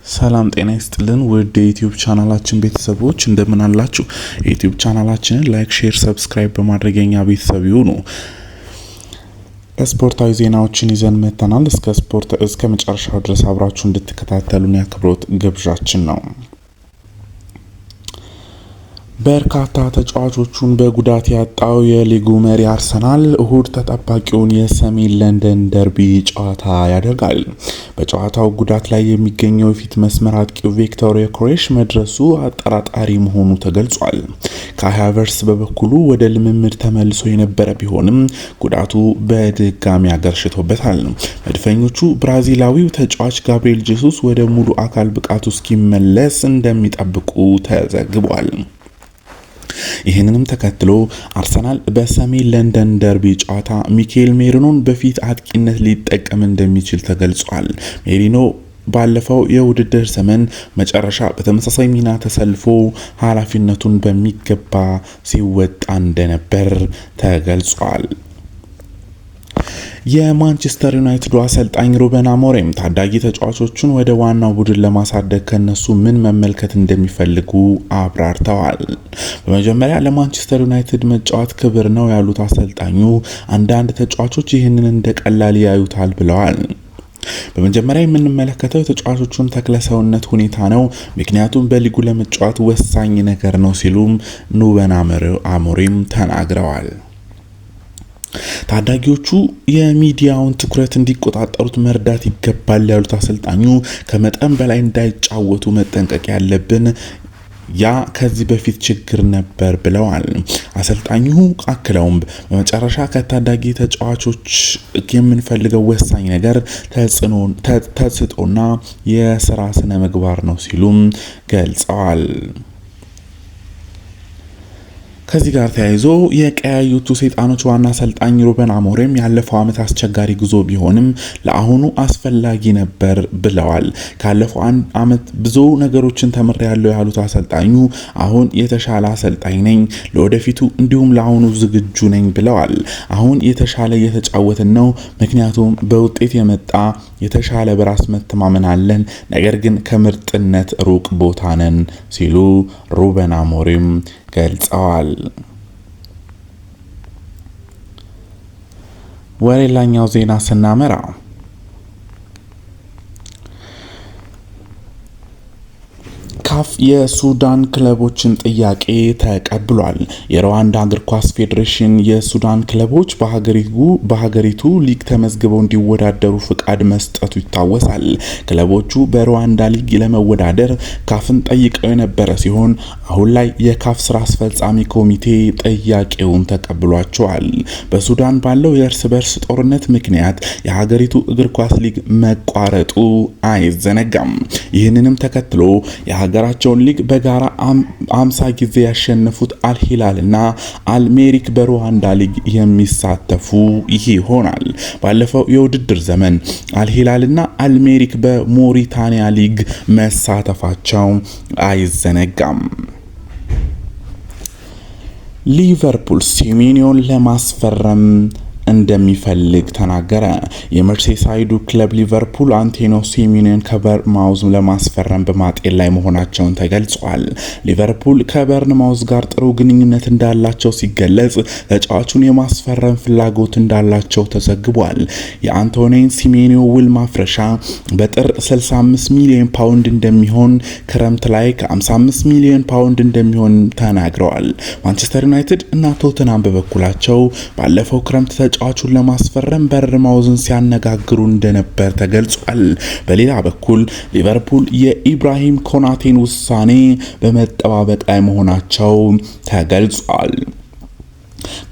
ሰላም ጤና ይስጥልን ውድ የዩቲዩብ ቻናላችን ቤተሰቦች እንደምን አላችሁ? የዩቲዩብ ቻናላችንን ላይክ፣ ሼር፣ ሰብስክራይብ በማድረግ የኛ ቤተሰብ ይሁኑ። ስፖርታዊ ዜናዎችን ይዘን መጥተናል። እስከ መጨረሻው ድረስ አብራችሁ እንድትከታተሉን የአክብሮት ግብዣችን ነው። በርካታ ተጫዋቾቹን በጉዳት ያጣው የሊጉ መሪ አርሰናል እሁድ ተጠባቂውን የሰሜን ለንደን ደርቢ ጨዋታ ያደርጋል። በጨዋታው ጉዳት ላይ የሚገኘው የፊት መስመር አጥቂው ቪክቶር ዮኬሬሽ መድረሱ አጠራጣሪ መሆኑ ተገልጿል። ካይ ሃቨርትዝ በበኩሉ ወደ ልምምድ ተመልሶ የነበረ ቢሆንም ጉዳቱ በድጋሚ አገርሽቶበታል። መድፈኞቹ ብራዚላዊው ተጫዋች ጋብሪኤል ጄሱስ ወደ ሙሉ አካል ብቃቱ እስኪመለስ እንደሚጠብቁ ተዘግቧል። ይህንንም ተከትሎ አርሰናል በሰሜን ለንደን ደርቢ ጨዋታ ሚካኤል ሜሪኖን በፊት አጥቂነት ሊጠቀም እንደሚችል ተገልጿል። ሜሪኖ ባለፈው የውድድር ዘመን መጨረሻ በተመሳሳይ ሚና ተሰልፎ ኃላፊነቱን በሚገባ ሲወጣ እንደነበር ተገልጿል። የማንቸስተር ዩናይትድ አሰልጣኝ ሩበን አሞሪም ታዳጊ ተጫዋቾቹን ወደ ዋናው ቡድን ለማሳደግ ከነሱ ምን መመልከት እንደሚፈልጉ አብራርተዋል። በመጀመሪያ ለማንቸስተር ዩናይትድ መጫወት ክብር ነው ያሉት አሰልጣኙ አንዳንድ ተጫዋቾች ይህንን እንደ ቀላል ያዩታል ብለዋል። በመጀመሪያ የምንመለከተው የተጫዋቾቹን ተክለሰውነት ሁኔታ ነው፣ ምክንያቱም በሊጉ ለመጫወት ወሳኝ ነገር ነው ሲሉም ሩበን አሞሪም ተናግረዋል። ታዳጊዎቹ የሚዲያውን ትኩረት እንዲቆጣጠሩት መርዳት ይገባል ያሉት አሰልጣኙ ከመጠን በላይ እንዳይጫወቱ መጠንቀቅ ያለብን ያ ከዚህ በፊት ችግር ነበር ብለዋል። አሰልጣኙ አክለውም በመጨረሻ ከታዳጊ ተጫዋቾች የምንፈልገው ወሳኝ ነገር ተጽዕኖና የስራ ስነ ምግባር ነው ሲሉም ገልጸዋል። ከዚህ ጋር ተያይዞ የቀያዩቱ ሰይጣኖች ዋና አሰልጣኝ ሩበን አሞሪም ያለፈው ዓመት አስቸጋሪ ጉዞ ቢሆንም ለአሁኑ አስፈላጊ ነበር ብለዋል። ካለፈው ዓመት ብዙ ነገሮችን ተምሬያለሁ ያሉት አሰልጣኙ አሁን የተሻለ አሰልጣኝ ነኝ፣ ለወደፊቱ እንዲሁም ለአሁኑ ዝግጁ ነኝ ብለዋል። አሁን የተሻለ እየተጫወትን ነው፣ ምክንያቱም በውጤት የመጣ የተሻለ በራስ መተማመን አለን፣ ነገር ግን ከምርጥነት ሩቅ ቦታ ነን ሲሉ ሩበን አሞሪም ገልጸዋል። ወደ ሌላኛው ዜና ስናመራ ካፍ የሱዳን ክለቦችን ጥያቄ ተቀብሏል። የሩዋንዳ እግር ኳስ ፌዴሬሽን የሱዳን ክለቦች በሀገሪቱ ሊግ ተመዝግበው እንዲወዳደሩ ፍቃድ መስጠቱ ይታወሳል። ክለቦቹ በሩዋንዳ ሊግ ለመወዳደር ካፍን ጠይቀው የነበረ ሲሆን አሁን ላይ የካፍ ስራ አስፈጻሚ ኮሚቴ ጥያቄውን ተቀብሏቸዋል። በሱዳን ባለው የእርስ በርስ ጦርነት ምክንያት የሀገሪቱ እግር ኳስ ሊግ መቋረጡ አይዘነጋም። ይህንንም ተከትሎ የሀገራቸውን ሊግ በጋራ 50 ጊዜ ያሸነፉት አልሂላል እና አልሜሪክ በሩዋንዳ ሊግ የሚሳተፉ ይሆናል። ባለፈው የውድድር ዘመን አልሂላል እና አልሜሪክ በሞሪታኒያ ሊግ መሳተፋቸው አይዘነጋም። ሊቨርፑል ሴሜንዮን ለማስፈረም እንደሚፈልግ ተናገረ። የመርሴሳይዱ ክለብ ሊቨርፑል አንቶኒዮ ሴሜንዮን ከበርንማውዝ ለማስፈረም በማጤን ላይ መሆናቸውን ተገልጿል። ሊቨርፑል ከበርንማውዝ ጋር ጥሩ ግንኙነት እንዳላቸው ሲገለጽ ተጫዋቹን የማስፈረም ፍላጎት እንዳላቸው ተዘግቧል። የአንቶኒዮ ሴሜንዮ ውል ማፍረሻ በጥር 65 ሚሊዮን ፓውንድ እንደሚሆን፣ ክረምት ላይ ከ55 ሚሊዮን ፓውንድ እንደሚሆን ተናግረዋል። ማንቸስተር ዩናይትድ እና ቶተንሃም በበኩላቸው ባለፈው ክረምት ተጫዋቹን ለማስፈረም በርንማውዝን ሲያነጋግሩ እንደነበር ተገልጿል። በሌላ በኩል ሊቨርፑል የኢብራሂም ኮናቴን ውሳኔ በመጠባበቅ ላይ መሆናቸው ተገልጿል።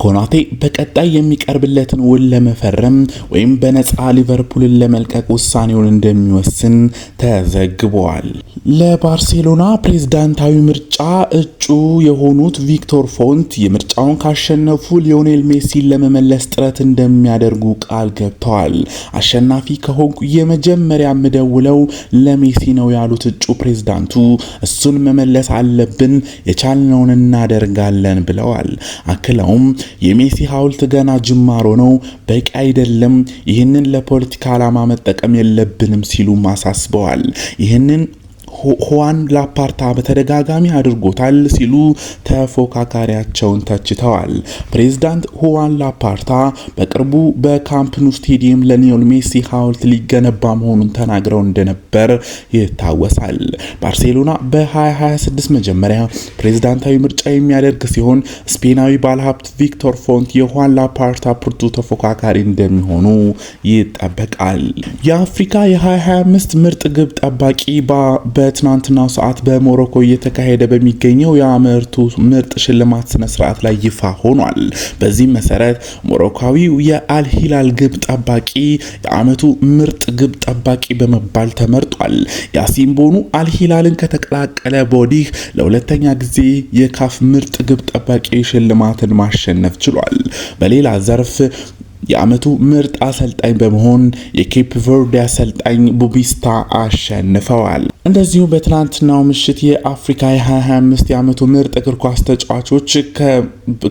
ኮናቴ በቀጣይ የሚቀርብለትን ውል ለመፈረም ወይም በነፃ ሊቨርፑልን ለመልቀቅ ውሳኔውን እንደሚወስን ተዘግቧል። ለባርሴሎና ፕሬዝዳንታዊ ምርጫ እጩ የሆኑት ቪክቶር ፎንት የምርጫውን ካሸነፉ ሊዮኔል ሜሲን ለመመለስ ጥረት እንደሚያደርጉ ቃል ገብተዋል። አሸናፊ ከሆንኩ የመጀመሪያ ምደውለው ለሜሲ ነው ያሉት እጩ ፕሬዝዳንቱ እሱን መመለስ አለብን፣ የቻልነውን እናደርጋለን ብለዋል። አክለው የሜሲ ሐውልት ገና ጅማሮ ነው፣ በቂ አይደለም፣ ይህንን ለፖለቲካ ዓላማ መጠቀም የለብንም ሲሉ ማሳስበዋል። ይህንን ሁዋን ላፓርታ በተደጋጋሚ አድርጎታል ሲሉ ተፎካካሪያቸውን ተችተዋል። ፕሬዝዳንት ሁዋን ላፓርታ በቅርቡ በካምፕ ኑ ስቴዲየም ለሊዮኔል ሜሲ ሐውልት ሊገነባ መሆኑን ተናግረው እንደነበር ይታወሳል። ባርሴሎና በ2026 መጀመሪያ ፕሬዝዳንታዊ ምርጫ የሚያደርግ ሲሆን ስፔናዊ ባለሀብት ቪክቶር ፎንት የሁዋን ላፓርታ ብርቱ ተፎካካሪ እንደሚሆኑ ይጠበቃል። የአፍሪካ የ2025 ምርጥ ግብ ጠባቂ በትናንትናው ሰዓት በሞሮኮ እየተካሄደ በሚገኘው የአመቱ ምርጥ ሽልማት ስነ ስርዓት ላይ ይፋ ሆኗል። በዚህ መሰረት ሞሮኮዊው የአልሂላል ግብ ጠባቂ የአመቱ ምርጥ ግብ ጠባቂ በመባል ተመርጧል። ያሲን ቦኑ አልሂላልን ከተቀላቀለ ወዲህ ለሁለተኛ ጊዜ የካፍ ምርጥ ግብ ጠባቂ ሽልማትን ማሸነፍ ችሏል። በሌላ ዘርፍ የአመቱ ምርጥ አሰልጣኝ በመሆን የኬፕ ቨርዴ አሰልጣኝ ቡቢስታ አሸንፈዋል። እንደዚሁ በትናንትናው ምሽት የአፍሪካ የ2025 የአመቱ ምርጥ እግር ኳስ ተጫዋቾች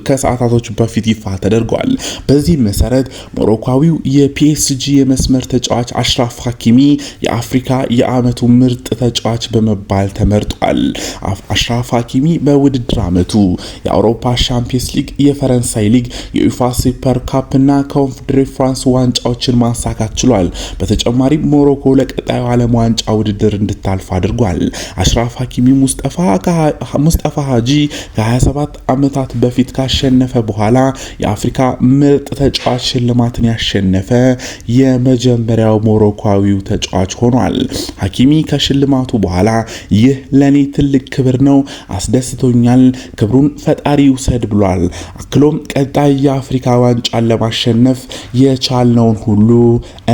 ከሰዓታቶች በፊት ይፋ ተደርጓል። በዚህ መሰረት ሞሮኮዊው የፒኤስጂ የመስመር ተጫዋች አሽራፍ ሀኪሚ የአፍሪካ የአመቱ ምርጥ ተጫዋች በመባል ተመርጧል። አሽራፍ ሀኪሚ በውድድር አመቱ የአውሮፓ ሻምፒየንስ ሊግ፣ የፈረንሳይ ሊግ፣ የዩፋ ሱፐር ካፕ እና ኮንፌዴሬሽንስ ዋንጫዎችን ማሳካት ችሏል። በተጨማሪም ሞሮኮ ለቀጣዩ ዓለም ዋንጫ ውድድር እንድታልፍ አድርጓል። አሽራፍ ሀኪሚ ሙስጠፋ ሀጂ ከ27 ዓመታት በፊት ካሸነፈ በኋላ የአፍሪካ ምርጥ ተጫዋች ሽልማትን ያሸነፈ የመጀመሪያው ሞሮኮዊው ተጫዋች ሆኗል። ሀኪሚ ከሽልማቱ በኋላ ይህ ለኔ ትልቅ ክብር ነው፣ አስደስቶኛል፣ ክብሩን ፈጣሪ ይውሰድ ብሏል። አክሎም ቀጣይ የአፍሪካ ዋንጫን ለማሸነፍ የቻልነውን ሁሉ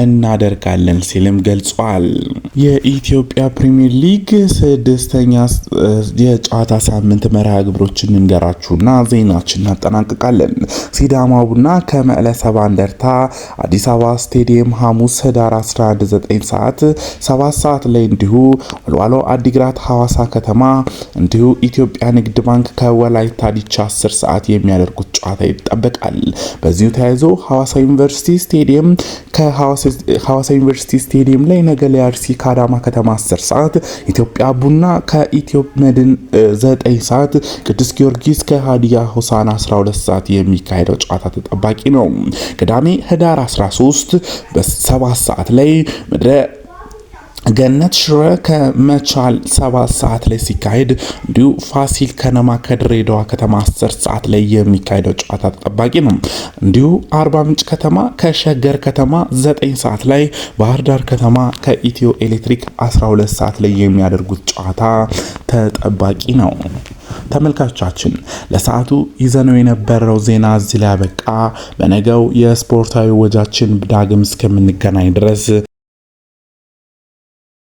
እናደርጋለን ሲልም ገልጿል። የኢትዮጵያ ፕሪሚየር ሊግ ስድስተኛ የጨዋታ ሳምንት መርሃ ግብሮችን እንገራችሁና ዜናችን እናጠናቅቃለን። ሲዳማ ቡና ከመቀለ ሰባ እንደርታ አዲስ አበባ ስቴዲየም ሐሙስ ህዳር 11 9 ሰዓት 7 ሰዓት ላይ እንዲሁ ወልዋሎ አዲግራት ሐዋሳ ከተማ እንዲሁ ኢትዮጵያ ንግድ ባንክ ከወላይታ ዲቻ 10 ሰዓት የሚያደርጉት ጨዋታ ይጠበቃል። በዚሁ ተያይዞ ሐዋሳ ዩኒቨርሲቲ ስቴዲየም ላይ ነገሌ አርሲ ከአዳማ ከተማ 10 ሰዓት፣ ኢትዮጵያ ቡና ከኢትዮ መድን 9 ሰዓት፣ ቅዱስ ጊዮርጊስ ከሃዲያ ሆሳና 12 ሰዓት የሚካሄደው ጨዋታ ተጠባቂ ነው። ቅዳሜ ህዳር 13 በ7 ሰዓት ላይ ምድረ ገነት ሽረ ከመቻል 7 ሰዓት ላይ ሲካሄድ እንዲሁ ፋሲል ከነማ ከድሬዳዋ ከተማ 10 ሰዓት ላይ የሚካሄደው ጨዋታ ተጠባቂ ነው። እንዲሁ አርባ ምንጭ ከተማ ከሸገር ከተማ 9 ሰዓት ላይ፣ ባህር ዳር ከተማ ከኢትዮ ኤሌክትሪክ 12 ሰዓት ላይ የሚያደርጉት ጨዋታ ተጠባቂ ነው። ተመልካቾቻችን ለሰዓቱ ይዘነው የነበረው ዜና እዚህ ላይ ያበቃ። በነገው የስፖርታዊ ወጃችን ዳግም እስከምንገናኝ ድረስ